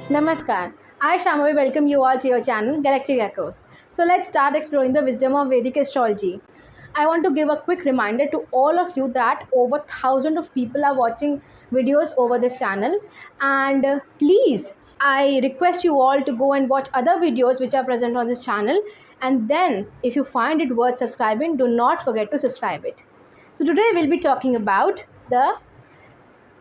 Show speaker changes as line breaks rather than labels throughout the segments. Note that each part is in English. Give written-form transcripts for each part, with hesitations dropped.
Namaskar. I Shambhavi welcome you all to your channel Galactic Echoes. So let's start exploring the wisdom of Vedic astrology. I want to give a quick reminder to all of you that over thousands of people are watching videos over this channel, and please I request you all to go and watch other videos which are present on this channel, and then if you find it worth subscribing, do not forget to subscribe it. So today we'll be talking about the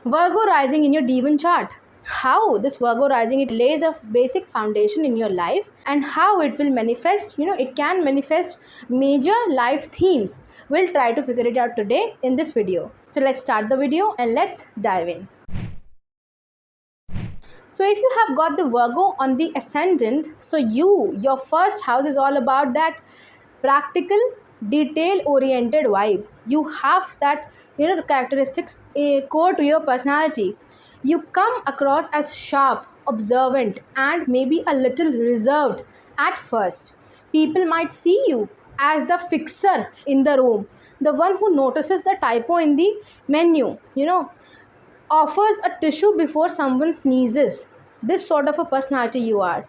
Virgo rising in your Devon chart. How this Virgo rising, it lays a basic foundation in your life, and how it will manifest, it can manifest major life themes. We'll try to figure it out today in this video. So let's start the video and let's dive in. So if you have got the Virgo on the ascendant, so your first house is all about that practical, detail oriented vibe. You have that characteristics core to your personality. You come across as sharp, observant, and maybe a little reserved at first. People might see you as the fixer in the room, the one who notices the typo in the menu, offers a tissue before someone sneezes. This sort of a personality you are.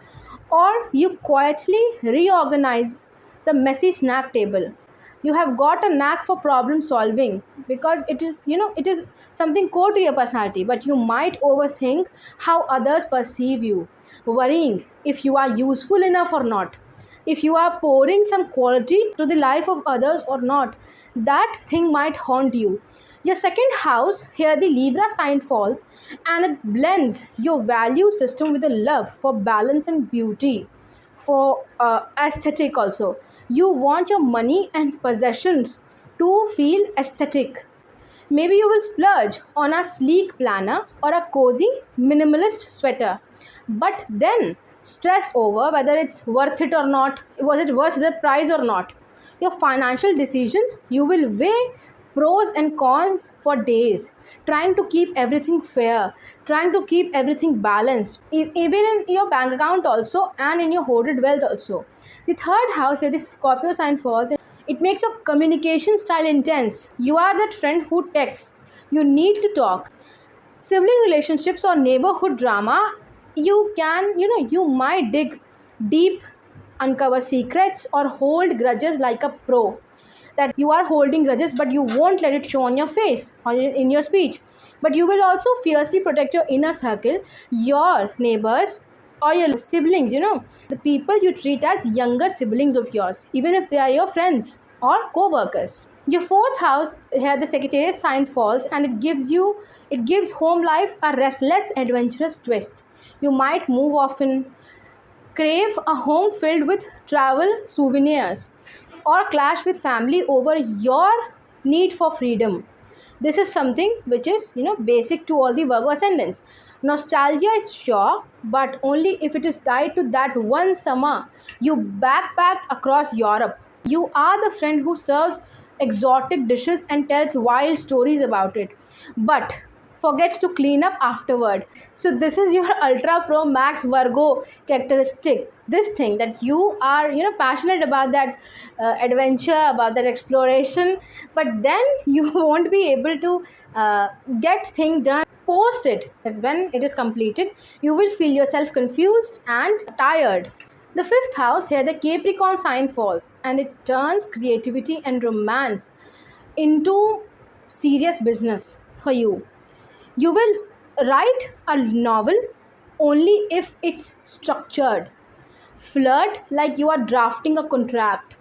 Or you quietly reorganize the messy snack table. You have got a knack for problem solving because it is something core to your personality, but you might overthink how others perceive you, worrying if you are useful enough or not, if you are pouring some quality to the life of others or not. That thing might haunt you. Your second house, here the Libra sign falls, and it blends your value system with a love for balance and beauty, for aesthetic also. You want your money and possessions to feel aesthetic. Maybe you will splurge on a sleek planner or a cozy minimalist sweater, but then stress over whether it's worth it or not. Was it worth the price or not? Your financial decisions, you will weigh pros and cons for days, trying to keep everything fair, trying to keep everything balanced, even in your bank account also, and in your hoarded wealth also. The third house, here the Scorpio sign falls, it makes your communication style intense. You are that friend who texts, you need to talk. Sibling relationships or neighborhood drama, you might dig deep, uncover secrets, or hold grudges like a pro. That you are holding grudges, but you won't let it show on your face or in your speech. But you will also fiercely protect your inner circle, your neighbors, or your siblings, the people you treat as younger siblings of yours, even if they are your friends or co-workers. Your fourth house, here the Sagittarius sign falls, and it gives home life a restless, adventurous twist. You might move often, crave a home filled with travel souvenirs, or clash with family over your need for freedom. This is something which is basic to all the Virgo ascendants. Nostalgia is sure, but only if it is tied to that one summer you backpacked across Europe. You are the friend who serves exotic dishes and tells wild stories about it, but forgets to clean up afterward. So this is your ultra pro max Virgo characteristic. This thing that you are passionate about that adventure, about that exploration, but then you won't be able to get thing done post it. That when it is completed, you will feel yourself confused and tired. The fifth house, here the Capricorn sign falls, and it turns creativity and romance into serious business for you. You will write a novel only if it's structured. Flirt like you are drafting a contract.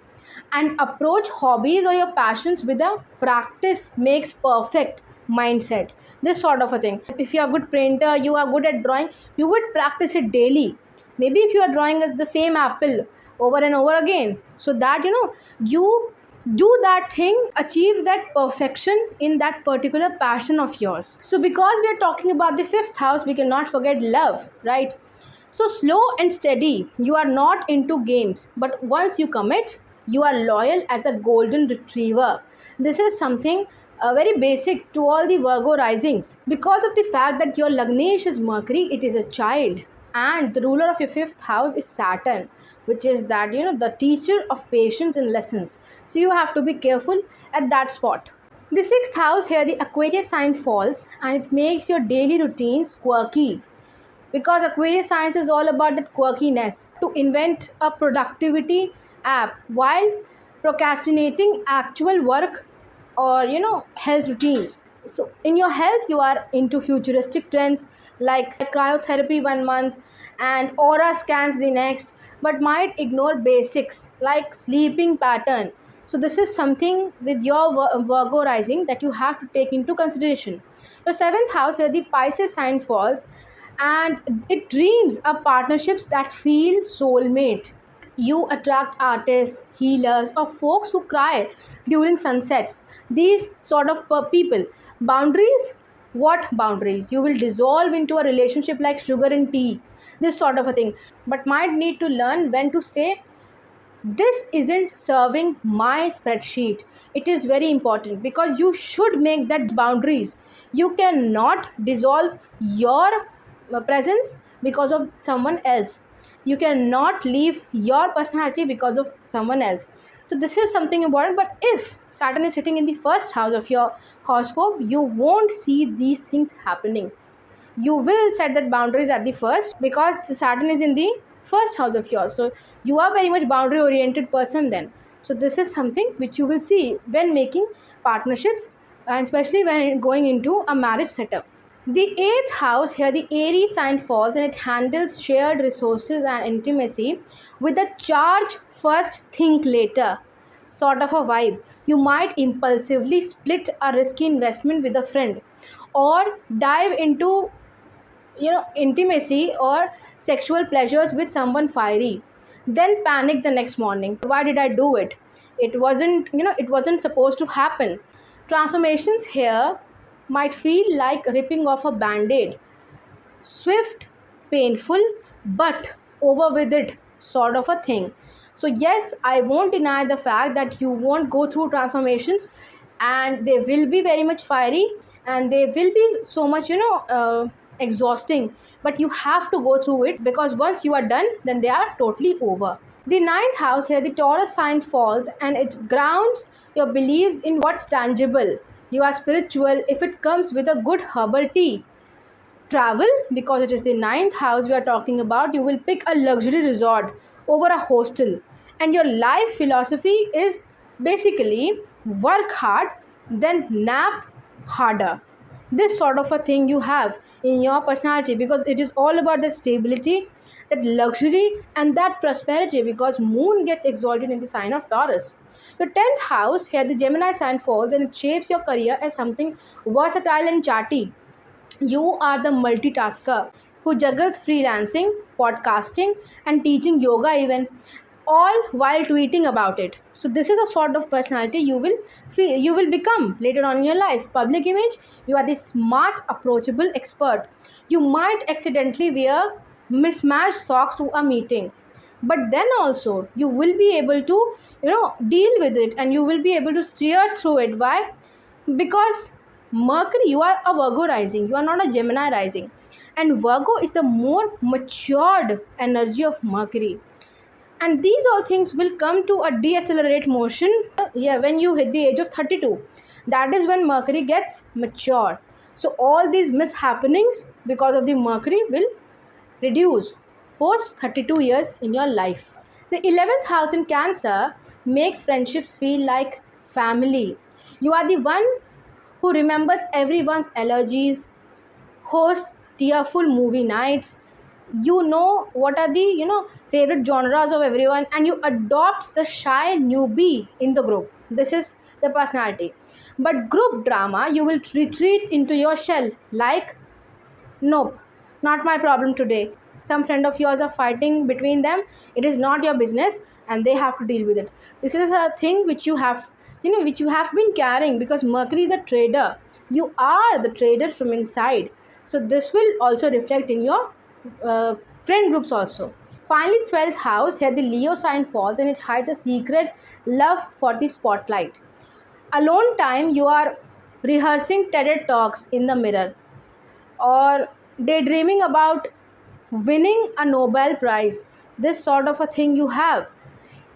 And approach hobbies or your passions with a practice makes perfect mindset. This sort of a thing. If you are a good painter, you are good at drawing, you would practice it daily. Maybe if you are drawing the same apple over and over again, so that you do that thing, achieve that perfection in that particular passion of yours. So because we are talking about the fifth house, we cannot forget love, right? So slow and steady, you are not into games, but once you commit, you are loyal as a golden retriever. This is something very basic to all the Virgo risings. Because of the fact that your Lagnesh is Mercury, it is a child, and the ruler of your fifth house is Saturn, which is that the teacher of patience and lessons. So you have to be careful at that spot. The sixth house, here the Aquarius sign falls, and it makes your daily routines quirky. because Aquarius science is all about that quirkiness to invent a productivity app while procrastinating actual work or health routines. So in your health you are into futuristic trends like cryotherapy one month and aura scans the next, but might ignore basics like sleeping pattern. So this is something with your Virgo rising that you have to take into consideration. Your seventh house where the Pisces sign falls, and it dreams of partnerships that feel soulmate. You attract artists, healers, or folks who cry during sunsets. These sort of people. Boundaries? What boundaries? You will dissolve into a relationship like sugar and tea. This sort of a thing. But might need to learn when to say, this isn't serving my spreadsheet. It is very important because you should make that boundaries. You cannot dissolve your presence because of someone else. You cannot leave your personality because of someone else. So this is something important. But if Saturn is sitting in the first house of your horoscope, you won't see these things happening. You will set that boundaries at the first because Saturn is in the first house of yours. So you are very much boundary oriented person then. So this is something which you will see when making partnerships, and especially when going into a marriage setup. The eighth house here, the Aries sign falls, and it handles shared resources and intimacy with a charge first, think later sort of a vibe. You might impulsively split a risky investment with a friend or dive into intimacy or sexual pleasures with someone fiery, then panic the next morning. Why did I do it? It wasn't supposed to happen. Transformations here might feel like ripping off a band-aid. Swift, painful, but over with it sort of a thing. So yes, I won't deny the fact that you won't go through transformations, and they will be very much fiery, and they will be so much exhausting, but you have to go through it because once you are done, then they are totally over. The ninth house here, the Taurus sign falls, and it grounds your beliefs in what's tangible. You are spiritual if it comes with a good herbal tea. Travel, because it is the ninth house we are talking about, you will pick a luxury resort over a hostel, and your life philosophy is basically work hard then nap harder. This sort of a thing you have in your personality because it is all about that stability, that luxury, and that prosperity because moon gets exalted in the sign of Taurus. Your 10th house here, the Gemini sign falls, and it shapes your career as something versatile and chatty. You are the multitasker who juggles freelancing, podcasting, and teaching yoga, even all while tweeting about it. So this is a sort of personality you will become later on in your life. Public image, you are the smart, approachable expert. You might accidentally wear mismatched socks to a meeting, but then also you will be able to deal with it, and you will be able to steer through it. Why? Because Mercury, you are a Virgo rising, you are not a Gemini rising, and Virgo is the more matured energy of Mercury, and these all things will come to a decelerate motion when you hit the age of 32. That is when Mercury gets mature. So all these mishappenings because of the Mercury will reduce post 32 years in your life. The 11th house in Cancer makes friendships feel like family. You are the one who remembers everyone's allergies, hosts tearful movie nights. You know what are the favorite genres of everyone, and you adopt the shy newbie in the group. This is the personality. But group drama, you will retreat into your shell like, nope, not my problem today. Some friend of yours are fighting between them. It is not your business, and they have to deal with it. This is a thing which you have, which you have been carrying because Mercury is the trader. You are the trader from inside. So this will also reflect in your friend groups also. Finally, 12th house here, the Leo sign falls, and it hides a secret love for the spotlight. Alone time, you are rehearsing TED talks in the mirror, or daydreaming about winning a Nobel Prize. This sort of a thing you have.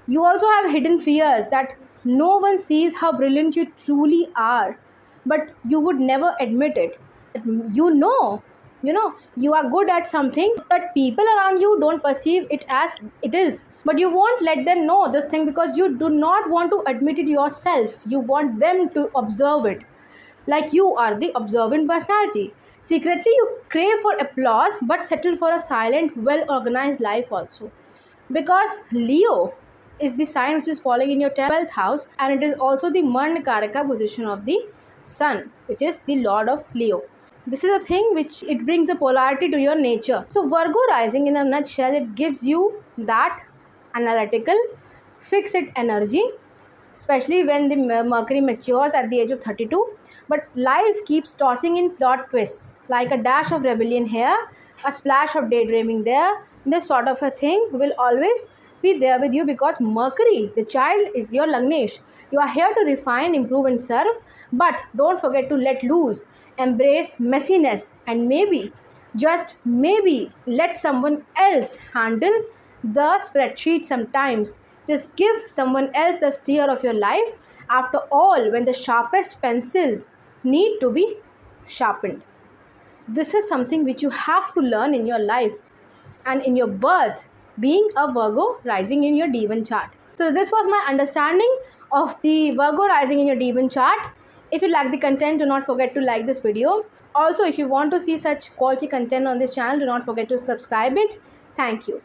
You also have hidden fears that no one sees how brilliant you truly are, but you would never admit it. That you know you are good at something, but people around you don't perceive it as it is. But you won't let them know this thing because you do not want to admit it yourself. You want them to observe it, like you are the observant personality. Secretly, you crave for applause but settle for a silent, well organized life also. Because Leo is the sign which is falling in your 12th house, and it is also the Karaka position of the Sun, which is the Lord of Leo. This is a thing which it brings a polarity to your nature. So Virgo rising, in a nutshell, it gives you that analytical, fixed energy, especially when the Mercury matures at the age of 32. But life keeps tossing in plot twists, like a dash of rebellion here, a splash of daydreaming there. This sort of a thing will always be there with you, because Mercury, the child, is your Lagnesh. You are here to refine, improve, and serve, but don't forget to let loose, embrace messiness, and maybe, just maybe, let someone else handle the spreadsheet sometimes. Just give someone else the steer of your life. After all, when the sharpest pencils need to be sharpened. This is something which you have to learn in your life and in your birth, being a Virgo rising in your D1 chart. So this was my understanding of the Virgo rising in your D1 chart. If you like the content, do not forget to like this video. Also, if you want to see such quality content on this channel, do not forget to subscribe it. Thank you.